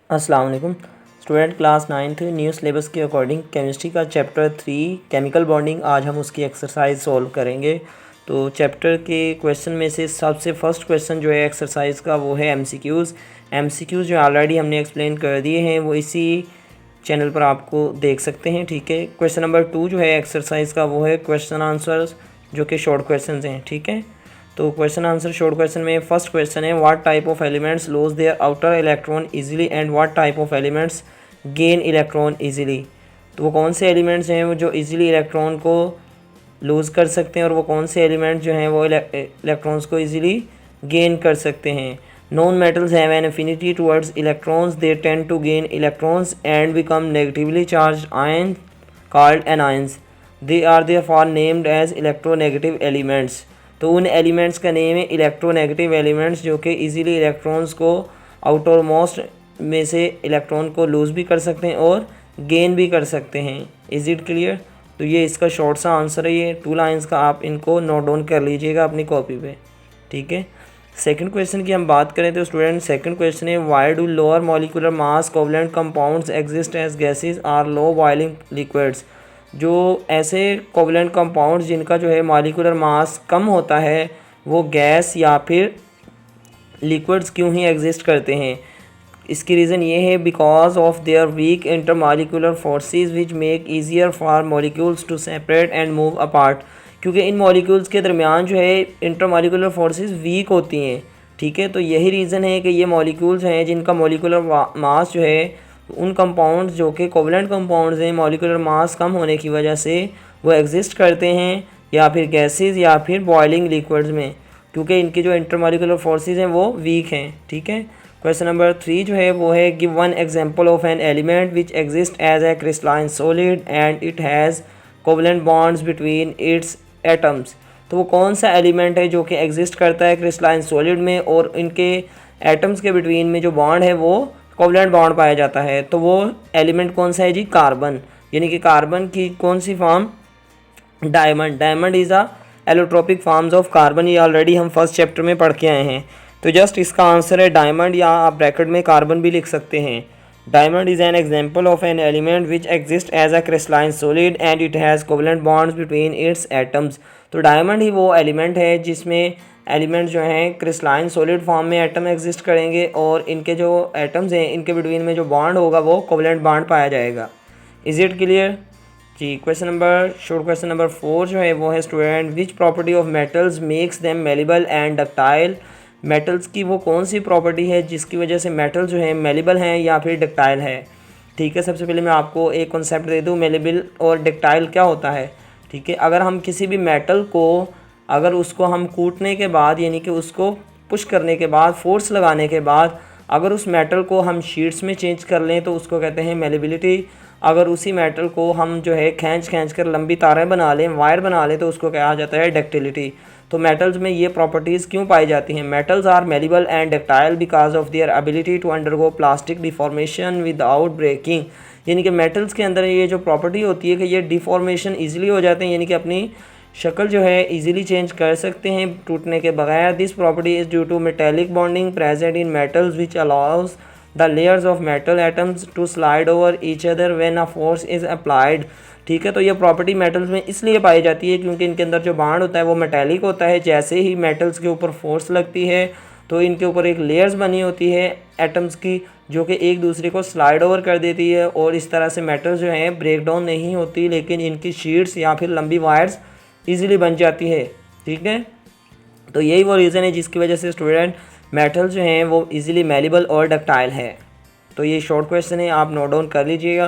अस्सलाम वालेकुम student. Class 9th new syllabus के अकॉर्डिंग केमिस्ट्री का चैप्टर 3 केमिकल बॉन्डिंग आज हम उसकी एक्सरसाइज सॉल्व करेंगे। तो चैप्टर के क्वेश्चन में से सबसे फर्स्ट क्वेश्चन जो है एक्सरसाइज का वो है एमसीक्यूज़ जो ऑलरेडी हमने एक्सप्लेन कर दिए हैं, वो इसी चैनल पर आपको देख सकते हैं। ठीक है, क्वेश्चन नंबर 2 जो है एक्सरसाइज का वो है क्वेश्चन आंसर्स, जो कि शॉर्ट क्वेश्चन हैं। ठीक है, तो क्वेश्चन आंसर शॉर्ट क्वेश्चन में फर्स्ट क्वेश्चन है what type of elements lose their outer electron easily and what type of elements gain electron easily. तो वो कौन से एलिमेंट्स हैं वो जो इजीली इलेक्ट्रॉन को लूज़ कर सकते हैं और वो कौन से एलिमेंट्स जो हैं वो इलेक्ट्रॉन्स को इजीली गेन कर सकते हैं। Non metals have an affinity towards electrons, they tend to gain electrons and become negatively charge ion called anions, they are therefore named as electronegative elements. तो उन एलिमेंट्स का नेम है electronegative elements, जो कि easily electrons को outer most में से electron को लूज़ भी कर सकते हैं और गेन भी कर सकते हैं। Is it clear? तो ये इसका शॉर्ट सा आंसर है, ये 2 लाइंस का, आप इनको नोट डाउन कर लीजिएगा अपनी कॉपी पे। ठीक है, सेकंड क्वेश्चन की हम बात करें तो स्टूडेंट सेकंड क्वेश्चन है why do lower molecular mass covalent compounds exist as gases are low boiling liquids. जो ऐसे कोवलेंट कंपाउंड्स जिनका जो है मॉलिक्यूलर मास कम होता है वो गैस या फिर लिक्विड्स क्यों ही एग्जिस्ट करते हैं। इसकी रीज़न ये है because of their weak intermolecular forces which make easier for molecules to separate and move apart. क्योंकि इन मॉलिक्यूल्स के दरमियान जो है इंटरमॉलिक्यूलर फोर्सेस वीक होती हैं। ठीक है, तो यही रीज़न है कि ये मॉलिक्यूल्स हैं जिनका मॉलिक्यूलर मास जो है उन कंपाउंड्स जो कि कोवलेंट कंपाउंड्स हैं, मॉलिक्यूलर मास कम होने की वजह से वो एग्जिस्ट करते हैं या फिर गैसेस या फिर बॉइलिंग लिक्विड्स में, क्योंकि इनकी जो इंटरमॉलिक्यूलर फोर्सेस हैं वो वीक हैं। ठीक है, क्वेश्चन नंबर 3 जो है वो है give one example of an element which exist as a crystalline solid and it has covalent bonds between its atoms. तो वो कौन सा एलिमेंट है जो कि एग्जिस्ट करता है क्रिस्टलाइन सॉलिड में और इनके एटम्स के बिटवीन में जो बॉन्ड है वो कोवलेंट बॉन्ड पाया जाता है। तो वो एलिमेंट कौन सा है जी? कार्बन। यानी कि कार्बन की कौन सी form? Diamond is a allotropic forms of carbon. ये ऑलरेडी हम फर्स्ट चैप्टर में पढ़ के आए हैं। तो जस्ट इसका आंसर है डायमंड, या आप ब्रैकेट में कार्बन भी लिख सकते हैं। Diamond is an example of an element which exist as a crystalline solid and it has covalent bonds between its atoms. तो डायमंड ही वो एलिमेंट है जिसमें एलिमेंट जो हैं क्रिस्टलाइन सॉलिड फॉर्म में एटम एग्जिस्ट करेंगे और इनके जो एटम्स हैं इनके बिटवीन में जो बॉन्ड होगा वो कोवलेंट बॉन्ड पाया जाएगा। इज़ इट क्लियर जी? क्वेश्चन नंबर 4 जो है वो है student which property of metals makes them malleable and ductile. Metals की वो कौन सी प्रॉपर्टी है जिसकी वजह से मेटल जो है मेलेबल हैं या फिर डक्टाइल है। ठीक है, सबसे पहले मैं आपको एक कॉन्सेप्ट दे दूँ, मेलेबल और डक्टाइल क्या होता है। ठीक है, अगर हम किसी भी मेटल को अगर उसको हम कूटने के बाद यानी कि उसको पुश करने के बाद फोर्स लगाने के बाद अगर उस मेटल को हम शीट्स में चेंज कर लें तो उसको कहते हैं मेलेबिलिटी। अगर उसी मेटल को हम जो है खींच कर लंबी तारें बना लें, वायर बना लें, तो उसको कहा जाता है डक्टिलिटी। तो मेटल्स में ये प्रॉपर्टीज़ क्यों पाई जाती हैं? Metals are malleable and ductile because of their ability to undergo plastic deformation without breaking. यानी कि मेटल्स के अंदर ये जो प्रॉपर्टी होती है कि ये डिफॉर्मेशन ईजिली हो जाते हैं, यानी कि अपनी शक्ल जो है इजीली चेंज कर सकते हैं टूटने के बगैर। This property is due to metallic bonding present in metals which allows the layers of metal atoms to slide over each other when a force is applied. ठीक है, तो ये प्रॉपर्टी मेटल्स में इसलिए पाई जाती है क्योंकि इनके अंदर जो बॉन्ड होता है वो मेटेलिक होता है। जैसे ही मेटल्स के ऊपर फोर्स लगती है तो इनके ऊपर एक लेयर्स बनी होती है एटम्स की, जो कि एक दूसरे को स्लाइड ओवर कर देती है और इस तरह से मेटल्स जो हैं ब्रेक डाउन नहीं होती, लेकिन इनकी शीट्स या फिर लंबी वायर्स ईजिली बन जाती है। ठीक है, तो यही वो रीज़न है जिसकी वजह से स्टूडेंट मेटल जो हैं वो इजीली मेलेबल और डक्टाइल है। तो ये शॉर्ट क्वेश्चन है, आप नोट डाउन कर लीजिएगा।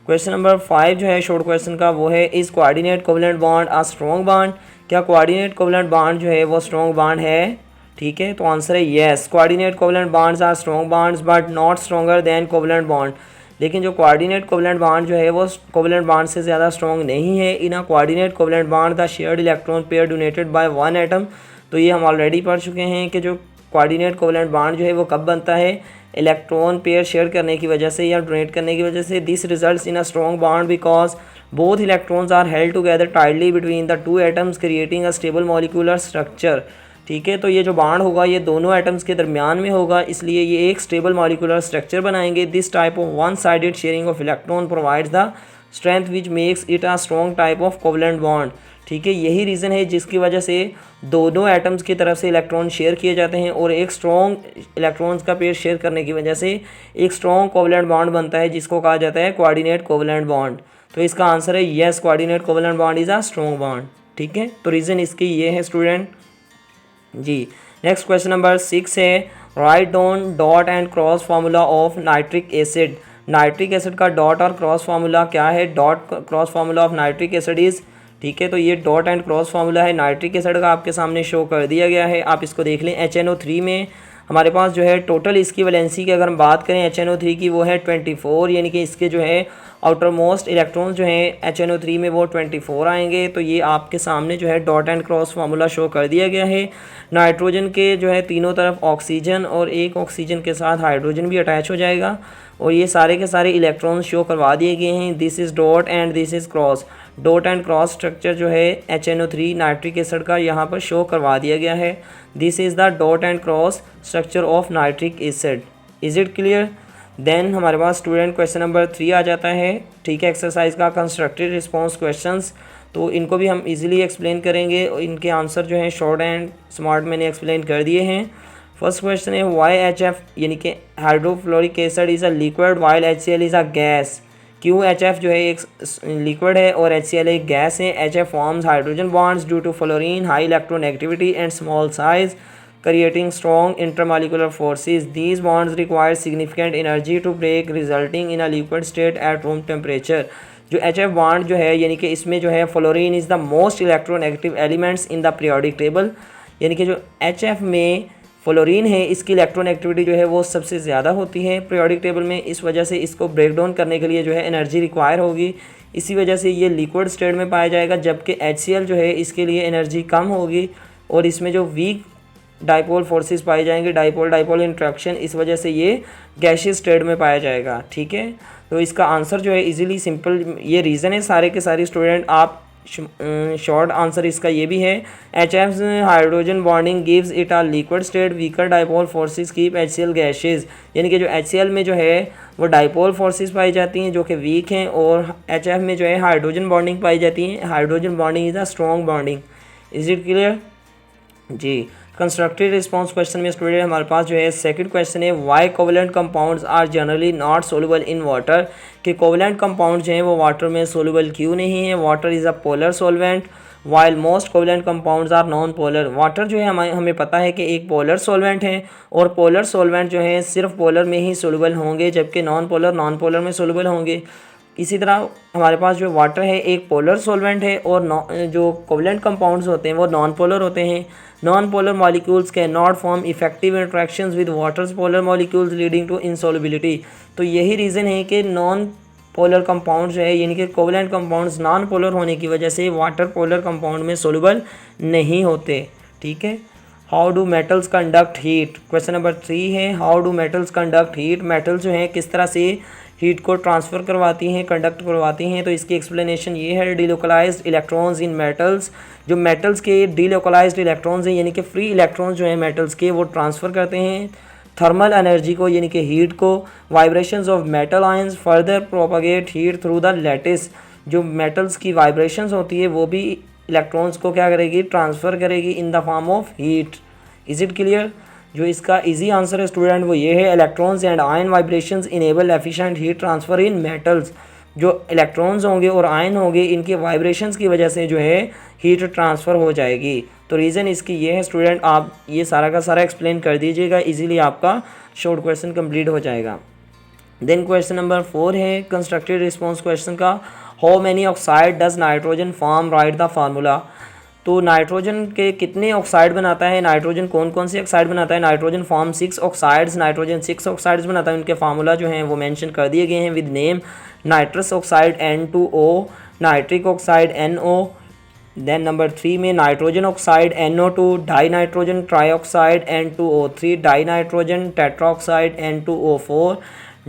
क्वेश्चन नंबर 5 जो है शॉर्ट क्वेश्चन का वो है is coordinate covalent bond a strong bond. क्या कोऑर्डिनेट कोवलेंट बॉन्ड जो है वो स्ट्रॉन्ग बॉन्ड है? ठीक है, तो आंसर है yes, coordinate covalent bonds are strong bonds but not stronger than covalent bond. लेकिन जो कोऑर्डिनेट कोवलेंट बॉन्ड जो है वो कोवलेंट बॉन्ड से ज़्यादा स्ट्रॉन्ग नहीं है। In a coordinate covalent bond the shared electron pair donated by one atom. तो ये हम ऑलरेडी पढ़ चुके हैं कि जो कोऑर्डिनेट कोवलेंट बॉन्ड जो है वो कब बनता है? इलेक्ट्रॉन पेयर शेयर करने की वजह से या डोनेट करने की वजह से। This results in a strong bond because both electrons are held together tightly between the two atoms creating a stable molecular structure. ठीक है। तो ये जो बॉन्ड होगा ये दोनों एटम्स के दरमियान में होगा, इसलिए ये एक स्टेबल मॉलिक्यूलर स्ट्रक्चर बनाएंगे। This type of one sided sharing of electron provides the strength which makes it a strong type of covalent bond. ठीक है, यही रीज़न है जिसकी वजह से दोनों एटम्स की तरफ से इलेक्ट्रॉन शेयर किए जाते हैं और एक स्ट्रॉन्ग इलेक्ट्रॉन्स का पेयर शेयर करने की वजह से एक स्ट्रॉन्ग कोवलेंट बॉन्ड बनता है जिसको कहा जाता है कोऑर्डिनेट कोवलेंट बॉन्ड। तो इसका आंसर है yes, coordinate covalent bond is a strong bond. ठीक है, तो रीज़न इसकी ये है स्टूडेंट जी। नेक्स्ट क्वेश्चन नंबर 6 है, write down dot and cross formula of nitric acid. Nitric acid का डॉट और क्रॉस फार्मूला क्या है? Dot cross formula of nitric acid is, ठीक है, तो ये डॉट एंड क्रॉस फार्मूला है नाइट्रिक एसिड का, आपके सामने शो कर दिया गया है, आप इसको देख लें। HNO3 में हमारे पास जो है टोटल इसकी वैलेंसी की अगर हम बात करें HNO3 की वो है 24, यानी कि इसके जो है आउटर मोस्ट इलेक्ट्रॉन्स जो हैं HNO3 में वो 24 आएंगे। तो ये आपके सामने जो है dot and cross formula show कर दिया गया है। नाइट्रोजन के जो है तीनों तरफ ऑक्सीजन और एक ऑक्सीजन के साथ हाइड्रोजन भी अटैच हो जाएगा और ये सारे के सारे इलेक्ट्रॉन्स शो करवा दिए गए हैं। This is dot and this is cross. Dot and cross structure जो है HNO3 नाइट्रिक एसिड का यहाँ पर शो करवा दिया गया है। This is the dot and cross structure of nitric acid. Is it clear? Then हमारे पास स्टूडेंट क्वेश्चन नंबर 3 आ जाता है। ठीक है, एक्सरसाइज का कंस्ट्रक्टेड रिस्पॉन्स क्वेश्चंस, तो इनको भी हम इजीली एक्सप्लेन करेंगे। इनके आंसर जो हैं शॉर्ट एंड स्मार्ट मैंने एक्सप्लेन कर दिए हैं। फर्स्ट क्वेश्चन है YHF यानी कि hydrofluoric acid is a liquid while HCl is a gas. क्यों HF जो है एक लिक्विड है और HCl एक गैस है? HF forms hydrogen bonds due to fluorine high electronegativity and small size creating strong intermolecular forces. These bonds require significant energy to break, resulting in a liquid state at room temperature. जो HF bond जो है यानी कि इसमें जो है fluorine is the most electronegative elements in the periodic table, यानी कि जो HF में फ्लोरीन है इसकी इलेक्ट्रोनेगेटिविटी जो है वो सबसे ज़्यादा होती है पीरियोडिक टेबल में। इस वजह से इसको ब्रेक डाउन करने के लिए जो है एनर्जी रिक्वायर होगी, इसी वजह से ये लिक्विड स्टेट में पाया जाएगा। जबकि HCl जो है इसके लिए एनर्जी कम होगी और इसमें जो वीक डाइपोल फोर्सेस पाए जाएंगे, डाइपोल डाइपोल इंट्रैक्शन, इस वजह से ये गैशियस स्टेट में पाया जाएगा। ठीक है, तो इसका आंसर जो है इजीली सिंपल ये रीज़न है सारे के सारे स्टूडेंट। आप शॉर्ट आंसर इसका ये भी है, HF hydrogen bonding gives it a liquid state, weaker dipole forces keep HCl gaseous, यानी कि जो HCl में जो है वो डाइपोल फोर्सेस पाई जाती हैं जो कि वीक हैं और HF में जो है हाइड्रोजन बॉन्डिंग पाई जाती है। Hydrogen bonding is a strong bonding. Is it clear जी? कंस्ट्रक्टेड रिस्पॉन्स क्वेश्चन में स्टूडेंट हमारे पास जो है सेकंड क्वेश्चन है, why covalent compounds are generally not soluble in water. कि कोवलेंट कंपाउंड जो हैं वो वाटर में सोल्यूबल क्यों नहीं है? Water is a polar solvent while most covalent compounds are non polar. Water जो है हमें पता है कि एक पोलर सॉल्वेंट है और पोलर सॉल्वेंट जो है सिर्फ पोलर में ही सोल्यूबल होंगे जबकि नॉन पोलर में सोल्यूबल होंगे। इसी तरह हमारे पास जो वाटर है एक पोलर सॉल्वेंट है और जो कोवलेंट कंपाउंड्स होते हैं वो नॉन पोलर होते हैं। Non polar molecules can not form effective interactions with waters polar molecules leading to insolubility. तो यही रीज़न है कि नॉन पोलर कंपाउंड जो है यानी कि कोवलेंट कंपाउंड्स नॉन पोलर होने की वजह से वाटर पोलर कंपाउंड में सोल्यूबल नहीं होते। ठीक है, how do metals conduct heat. Question number 3 है, how do metals conduct heat. Metals जो हैं किस तरह से हीट को ट्रांसफ़र करवाती हैं, कंडक्ट करवाती हैं। तो इसकी एक्सप्लेनेशन ये है, डीलोकलाइज्ड इलेक्ट्रॉन्स इन मेटल्स। जो मेटल्स के डीलोकलाइज्ड इलेक्ट्रॉन्स हैं यानी कि फ्री इलेक्ट्रॉन्स जो हैं मेटल्स के वो ट्रांसफ़र करते हैं थर्मल एनर्जी को यानी कि हीट को। Vibrations of metal ions further propagate heat through the lattice. जो मेटल्स की वाइब्रेशंस होती है वो भी इलेक्ट्रॉन्स को क्या करेगी? ट्रांसफ़र करेगी in the form of heat. Is it clear? जो इसका इजी आंसर है स्टूडेंट वो ये है, electrons and ion vibrations enable efficient heat transfer in metals. जो इलेक्ट्रॉन्स होंगे और आयन होंगे इनके वाइब्रेशंस की वजह से जो है हीट ट्रांसफ़र हो जाएगी। तो रीज़न इसकी ये है स्टूडेंट, आप ये सारा का सारा एक्सप्लेन कर दीजिएगा, इजीली आपका शॉर्ट क्वेश्चन कंप्लीट हो जाएगा। देन क्वेश्चन नंबर 4 है कंस्ट्रक्टेड रिस्पॉन्स क्वेश्चन का, how many oxide does nitrogen form, right the formula. तो नाइट्रोजन के कितने ऑक्साइड बनाता है? नाइट्रोजन कौन कौन से ऑक्साइड बनाता है? Nitrogen form 6 oxides. Nitrogen 6 oxides बनाता है, उनके फार्मूला जो हैं वो मेंशन कर दिए गए हैं with name. Nitrous oxide N2O, nitric oxide NO। Then number 3 में nitrogen oxide NO2, di nitrogen trioxide N2O3, di nitrogen tetroxide N2O4,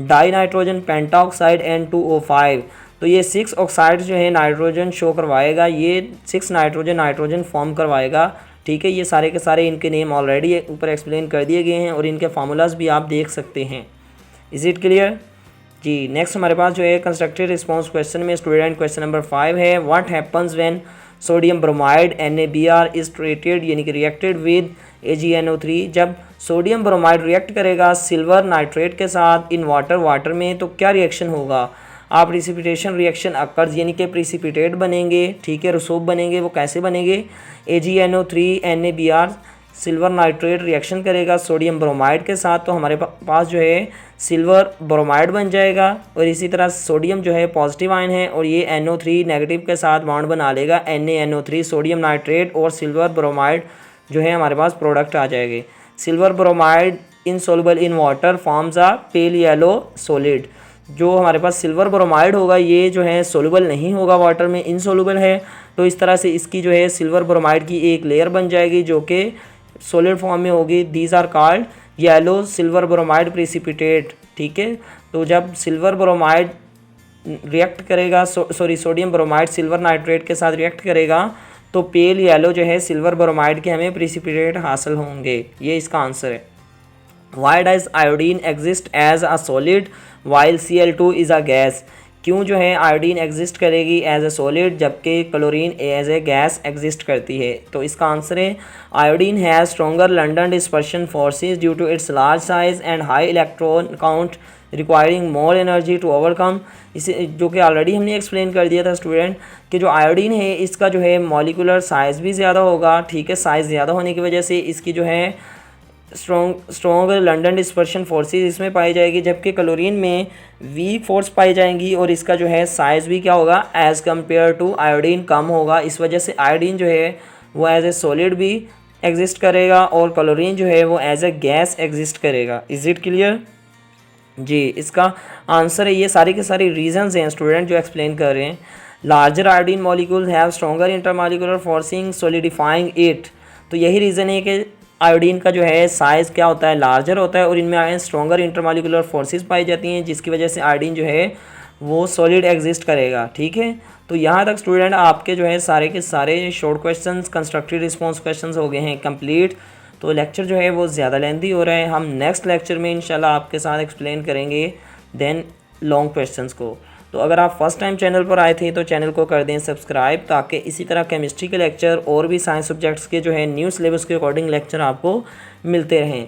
di nitrogen pentoxide N2O5। तो ये 6 ऑक्साइड जो है नाइट्रोजन शो करवाएगा, ये 6 नाइट्रोजन फॉर्म करवाएगा ठीक है। ये सारे के सारे इनके नेम ऑलरेडी ऊपर एक्सप्लेन कर दिए गए हैं और इनके फार्मूलाज भी आप देख सकते हैं। इज़ इट क्लियर जी। नेक्स्ट हमारे पास जो है कंस्ट्रक्टेड रिस्पॉन्स क्वेश्चन में स्टूडेंट क्वेश्चन नंबर 5 है, what happens when sodium bromide NaBr is treated यानी कि रिएक्टेड विद AgNO3। जब सोडियम ब्रोमाइड रिएक्ट करेगा सिल्वर नाइट्रेट के साथ इन वाटर में तो क्या रिएक्शन होगा। आप प्रिसिपिटेशन रिएक्शन अकर्स यानी कि प्रिसिपिटेट बनेंगे, ठीक है, रसूब बनेंगे। वो कैसे बनेंगे, AgNO3 NaBr silver nitrate reaction करेगा सोडियम ब्रोमाइड के साथ तो हमारे पास जो है सिल्वर ब्रोमाइड बन जाएगा। और इसी तरह सोडियम जो है पॉजिटिव आयन है और ये NO3 नेगेटिव के साथ बॉन्ड बना लेगा NaNO3 सोडियम नाइट्रेट और सिल्वर ब्रोमाइड जो है हमारे पास प्रोडक्ट आ जाएंगे। Silver bromide insoluble in water forms a pale yellow solid. जो हमारे पास सिल्वर ब्रोमाइड होगा ये जो है सोल्युबल नहीं होगा वाटर में, इनसोल्युबल है। तो इस तरह से इसकी जो है सिल्वर ब्रोमाइड की एक लेयर बन जाएगी जो कि सॉलिड फॉर्म में होगी। These are called yellow silver bromide precipitate, ठीक है। तो जब सिल्वर ब्रोमाइड रिएक्ट करेगा सोडियम ब्रोमाइड सिल्वर नाइट्रेट के साथ रिएक्ट करेगा तो पेल येलो जो है सिल्वर ब्रोमाइड के हमें प्रिसिपिटेट हासिल होंगे। ये इसका आंसर है। Why does iodine exist as a solid while Cl2 is a gas. क्यों जो है आयोडीन एग्जिस्ट करेगी एज ए सॉलिड जबकि chlorine as a gas exist करती है। तो इसका आंसर है iodine has stronger London dispersion forces due to its large size and high electron count requiring more energy to overcome. इसे जो कि ऑलरेडी हमने एक्सप्लेन कर दिया था स्टूडेंट कि जो आयोडीन है इसका जो है मॉलिकुलर साइज़ भी ज़्यादा होगा, ठीक है। साइज़ ज़्यादा होने की वजह से इसकी जो है स्ट्रॉन्ग लंडन डिस्पर्शन फोर्सेस इसमें पाई जाएगी जबकि क्लोरीन में वीक फोर्स पाई जाएंगी और इसका जो है साइज़ भी क्या होगा एज़ कम्पेयर टू आयोडीन कम होगा। इस वजह से आयोडीन जो है वो एज ए सॉलिड भी एग्जिस्ट करेगा और क्लोरीन जो है वो एज ए गैस एग्जिस्ट करेगा। इज़ इट क्लियर जी। इसका आंसर है ये सारी के सारी रीजंस हैं स्टूडेंट जो एक्सप्लेन कर रहे हैं। Larger iodine molecules have stronger intermolecular forcing solidifying it. तो यही रीज़न है कि आयोडीन का जो है साइज़ क्या होता है लार्जर होता है और इनमें स्ट्रॉन्गर इंटरमॉलिक्यूलर फोर्सेस पाई जाती हैं जिसकी वजह से आयोडीन जो है वो सॉलिड एग्जिस्ट करेगा, ठीक है। तो यहाँ तक स्टूडेंट आपके जो है सारे के सारे short questions constructive response questions हो गए हैं कंप्लीट। तो लेक्चर जो है वो ज़्यादा लेंथी हो रहा है। हम नेक्स्ट लेक्चर में इंशाल्लाह आपके साथ एक्सप्लेन करेंगे देन लॉन्ग क्वेश्चंस को। तो अगर आप फर्स्ट टाइम चैनल पर आए थे तो चैनल को कर दें सब्सक्राइब ताकि इसी तरह केमिस्ट्री के लेक्चर और भी साइंस सब्जेक्ट्स के जो है न्यू सिलेबस के अकॉर्डिंग लेक्चर आपको मिलते रहें।